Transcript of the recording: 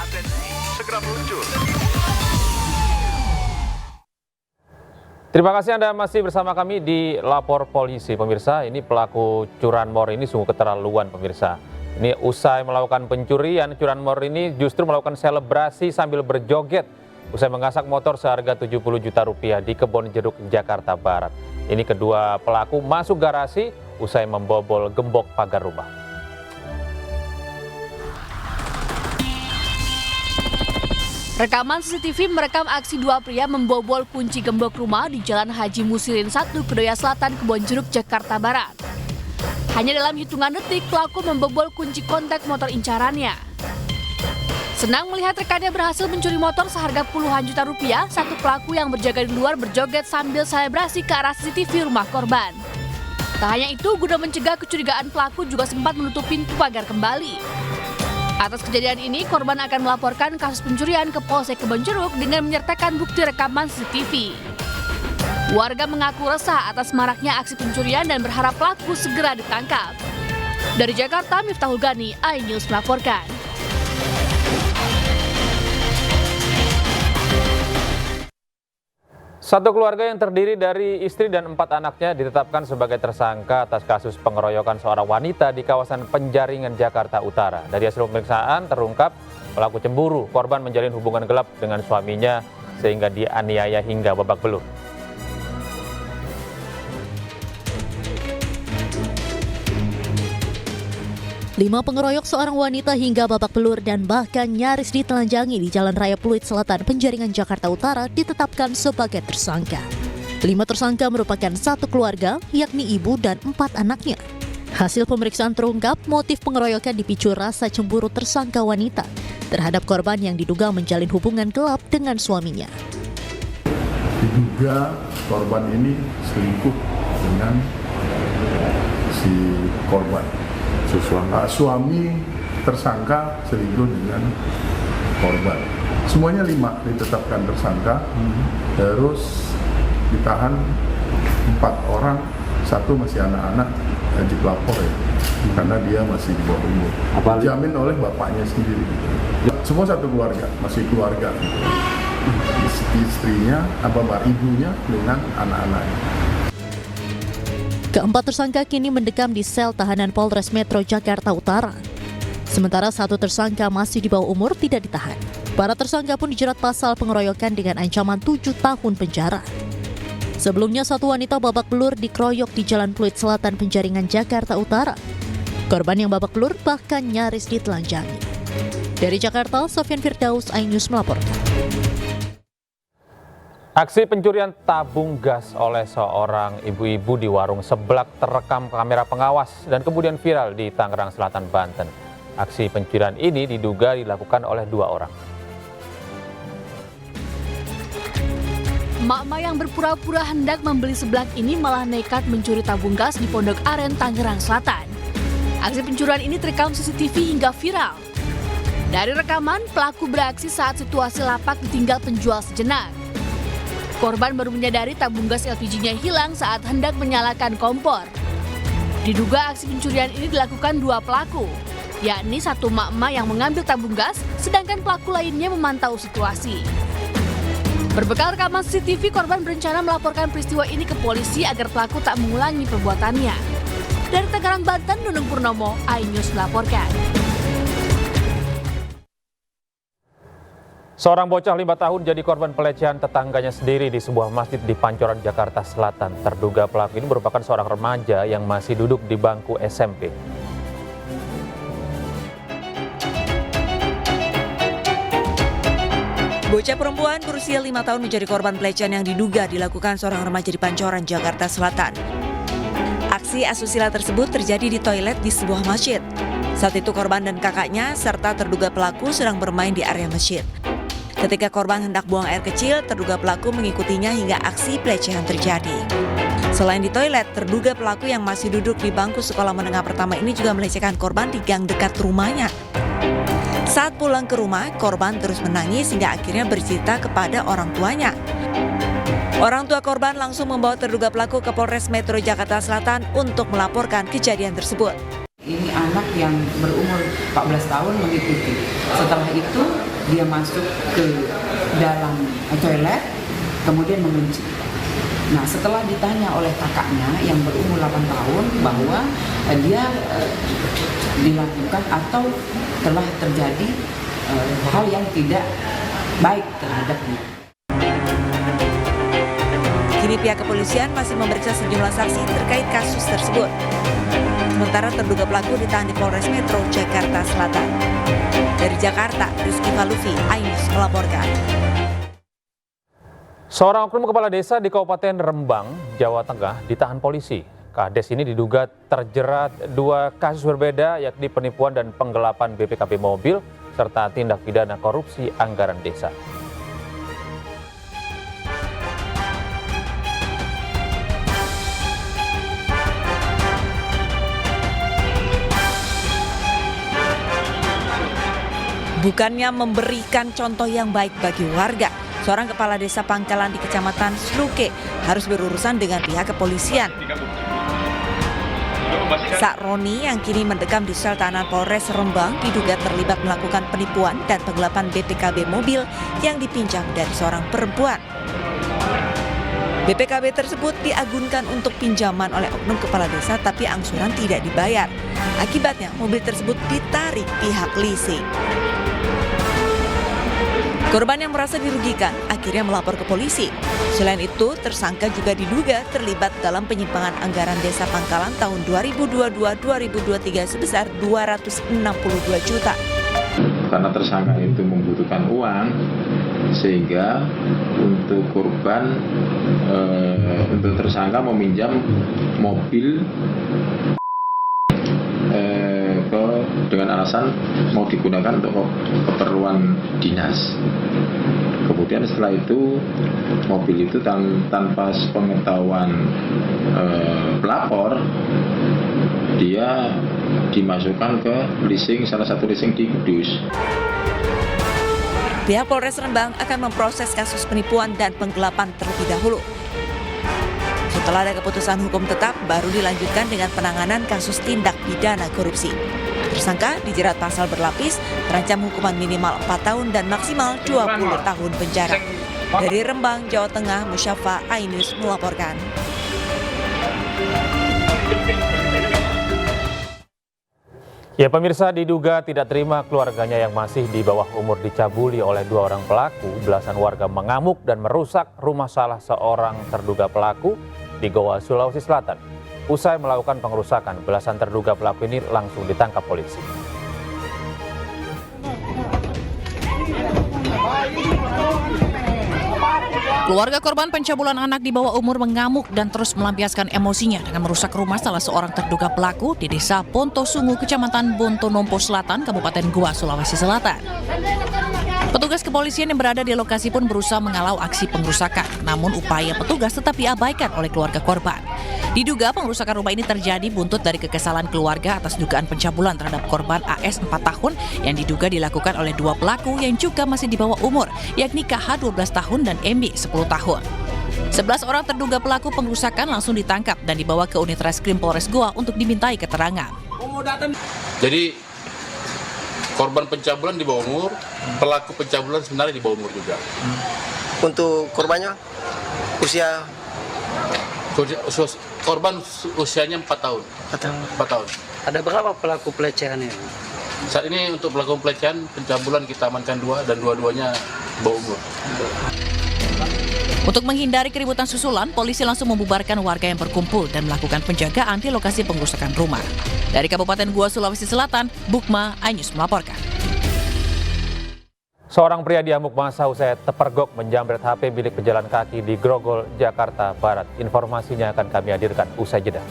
Atensi, segera meluncur. Terima kasih Anda masih bersama kami di Lapor Polisi. Pemirsa, ini pelaku curanmor ini sungguh keterlaluan pemirsa. Ini usai melakukan pencurian, curanmor ini justru melakukan selebrasi sambil berjoget. Usai menggasak motor seharga 70 juta rupiah di Kebonjeruk, Jakarta Barat. Ini kedua pelaku masuk garasi usai membobol gembok pagar rumah. Rekaman CCTV merekam aksi dua pria membobol kunci gembok rumah di Jalan Haji Musirin 1, Kedoya Selatan, Kebonjeruk, Jakarta Barat. Hanya dalam hitungan detik, pelaku membobol kunci kontak motor incarannya. Senang melihat rekannya berhasil mencuri motor seharga puluhan juta rupiah, satu pelaku yang berjaga di luar berjoget sambil selebrasi ke arah CCTV rumah korban. Tak hanya itu, guna mencegah kecurigaan, pelaku juga sempat menutup pintu pagar kembali. Atas kejadian ini, korban akan melaporkan kasus pencurian ke Polsek Kebonjeruk dengan menyertakan bukti rekaman CCTV. Warga mengaku resah atas maraknya aksi pencurian dan berharap pelaku segera ditangkap. Dari Jakarta, Miftahul Gani, iNews melaporkan. Satu keluarga yang terdiri dari istri dan 4 anaknya ditetapkan sebagai tersangka atas kasus pengeroyokan seorang wanita di kawasan Penjaringan, Jakarta Utara. Dari hasil pemeriksaan terungkap pelaku cemburu, korban menjalin hubungan gelap dengan suaminya sehingga dianiaya hingga babak belur. Lima pengeroyok seorang wanita hingga babak belur dan bahkan nyaris ditelanjangi di Jalan Raya Pluit Selatan, Penjaringan, Jakarta Utara ditetapkan sebagai tersangka. 5 tersangka merupakan satu keluarga, yakni ibu dan 4 anaknya. Hasil pemeriksaan terungkap motif pengeroyokan dipicu rasa cemburu tersangka wanita terhadap korban yang diduga menjalin hubungan gelap dengan suaminya. Diduga korban ini selingkuh dengan si korban. Suami tersangka selingkuh dengan korban. Semuanya 5 ditetapkan tersangka, terus ditahan 4 orang, 1 masih anak-anak, wajib lapor ya, karena dia masih di bawah umur. Dijamin oleh bapaknya sendiri. Semua satu keluarga, masih keluarga. Istrinya, ibunya dengan anak-anaknya. Keempat tersangka kini mendekam di sel tahanan Polres Metro Jakarta Utara. Sementara 1 tersangka masih di bawah umur tidak ditahan. Para tersangka pun dijerat pasal pengeroyokan dengan ancaman 7 tahun penjara. Sebelumnya 1 wanita babak belur dikeroyok di Jalan Pluit Selatan, Penjaringan, Jakarta Utara. Korban yang babak belur bahkan nyaris ditelanjangi. Dari Jakarta, Sofyan Firdaus, iNews melaporkan. Aksi pencurian tabung gas oleh seorang ibu-ibu di warung seblak terekam kamera pengawas dan kemudian viral di Tangerang Selatan, Banten. Aksi pencurian ini diduga dilakukan oleh 2 orang. Emak-emak yang berpura-pura hendak membeli seblak ini malah nekat mencuri tabung gas di Pondok Aren, Tangerang Selatan. Aksi pencurian ini terekam CCTV hingga viral. Dari rekaman, pelaku beraksi saat situasi lapak ditinggal penjual sejenak. Korban baru menyadari tabung gas LPG-nya hilang saat hendak menyalakan kompor. Diduga aksi pencurian ini dilakukan 2 pelaku, yakni 1 emak-emak yang mengambil tabung gas, sedangkan pelaku lainnya memantau situasi. Berbekal rekaman CCTV, korban berencana melaporkan peristiwa ini ke polisi agar pelaku tak mengulangi perbuatannya. Dari Tangerang, Banten, Nunung Purnomo, iNews melaporkan. Seorang bocah 5 tahun jadi korban pelecehan tetangganya sendiri di sebuah masjid di Pancoran, Jakarta Selatan. Terduga pelaku ini merupakan seorang remaja yang masih duduk di bangku SMP. Bocah perempuan berusia 5 tahun menjadi korban pelecehan yang diduga dilakukan seorang remaja di Pancoran, Jakarta Selatan. Aksi asusila tersebut terjadi di toilet di sebuah masjid. Saat itu korban dan kakaknya serta terduga pelaku sedang bermain di area masjid. Ketika korban hendak buang air kecil, terduga pelaku mengikutinya hingga aksi pelecehan terjadi. Selain di toilet, terduga pelaku yang masih duduk di bangku sekolah menengah pertama ini juga melecehkan korban di gang dekat rumahnya. Saat pulang ke rumah, korban terus menangis hingga akhirnya bercerita kepada orang tuanya. Orang tua korban langsung membawa terduga pelaku ke Polres Metro Jakarta Selatan untuk melaporkan kejadian tersebut. Ini anak yang berumur 14 tahun mengikuti. Setelah itu dia masuk ke dalam toilet, kemudian mengunci. Nah, setelah ditanya oleh kakaknya yang berumur 8 tahun bahwa dia dilakukan atau telah terjadi hal yang tidak baik terhadapnya. Kini pihak kepolisian masih memeriksa sejumlah saksi terkait kasus tersebut. Sementara terduga pelaku ditahan di Polres Metro Jakarta Selatan. Dari Jakarta, Rizky Falufi, iNews melaporkan. Seorang oknum kepala desa di Kabupaten Rembang, Jawa Tengah ditahan polisi. Kades ini diduga terjerat 2 kasus berbeda, yakni penipuan dan penggelapan BPKB mobil, serta tindak pidana korupsi anggaran desa. Bukannya memberikan contoh yang baik bagi warga, seorang kepala desa Pangkalan di Kecamatan Sluke harus berurusan dengan pihak kepolisian. Sak Roni yang kini mendekam di sel tahanan Polres Rembang diduga terlibat melakukan penipuan dan penggelapan BPKB mobil yang dipinjam dari seorang perempuan. BPKB tersebut diagunkan untuk pinjaman oleh oknum kepala desa tapi angsuran tidak dibayar. Akibatnya mobil tersebut ditarik pihak leasing. Korban yang merasa dirugikan akhirnya melapor ke polisi. Selain itu, tersangka juga diduga terlibat dalam penyimpangan anggaran desa Pangkalan tahun 2022-2023 sebesar 262 juta. Karena tersangka itu membutuhkan uang, sehingga untuk korban, untuk tersangka meminjam mobil dengan alasan mau digunakan untuk keperluan dinas. Kemudian setelah itu mobil itu tanpa pengetahuan pelapor, dia dimasukkan ke leasing, salah satu leasing di Kudus. Pihak Polres Rembang akan memproses kasus penipuan dan penggelapan terlebih dahulu. Setelah ada keputusan hukum tetap, baru dilanjutkan dengan penanganan kasus tindak pidana korupsi. Tersangka dijerat pasal berlapis, terancam hukuman minimal 4 tahun dan maksimal 20 tahun penjara. Dari Rembang, Jawa Tengah, Musyafa, iNews melaporkan. Ya, pemirsa, diduga tidak terima keluarganya yang masih di bawah umur dicabuli oleh 2 orang pelaku, belasan warga mengamuk dan merusak rumah salah seorang terduga pelaku di Goa, Sulawesi Selatan. Usai melakukan pengerusakan, belasan terduga pelaku ini langsung ditangkap polisi. Keluarga korban pencabulan anak di bawah umur mengamuk dan terus melampiaskan emosinya dengan merusak rumah salah seorang terduga pelaku di Desa Pontosungu, Kecamatan Bontonompo Selatan, Kabupaten Goa, Sulawesi Selatan. Petugas kepolisian yang berada di lokasi pun berusaha mengalau aksi pengerusakan, namun upaya petugas tetap diabaikan oleh keluarga korban. Diduga pengerusakan rumah ini terjadi buntut dari kekesalan keluarga atas dugaan pencabulan terhadap korban AS 4 tahun yang diduga dilakukan oleh 2 pelaku yang juga masih di bawah umur, yakni KH 12 tahun dan MB 10 tahun. 11 orang terduga pelaku pengerusakan langsung ditangkap dan dibawa ke unit reskrim Polres Goa untuk dimintai keterangan. Jadi korban pencabulan di bawah umur, pelaku pencabulan sebenarnya di bawah umur juga. Untuk korbannya usia korban usianya 4 tahun. 4 tahun. Ada berapa pelaku pelecehan ini? Saat ini untuk pelaku pelecehan pencabulan kita amankan 2 dan dua-duanya bawah umur. Untuk menghindari keributan susulan, polisi langsung membubarkan warga yang berkumpul dan melakukan penjagaan di lokasi pengerusakan rumah. Dari Kabupaten Goa, Sulawesi Selatan, Bukma, iNews melaporkan. Seorang pria diamuk massa usai terpergok menjamret HP milik pejalan kaki di Grogol, Jakarta Barat. Informasinya akan kami hadirkan usai jeda.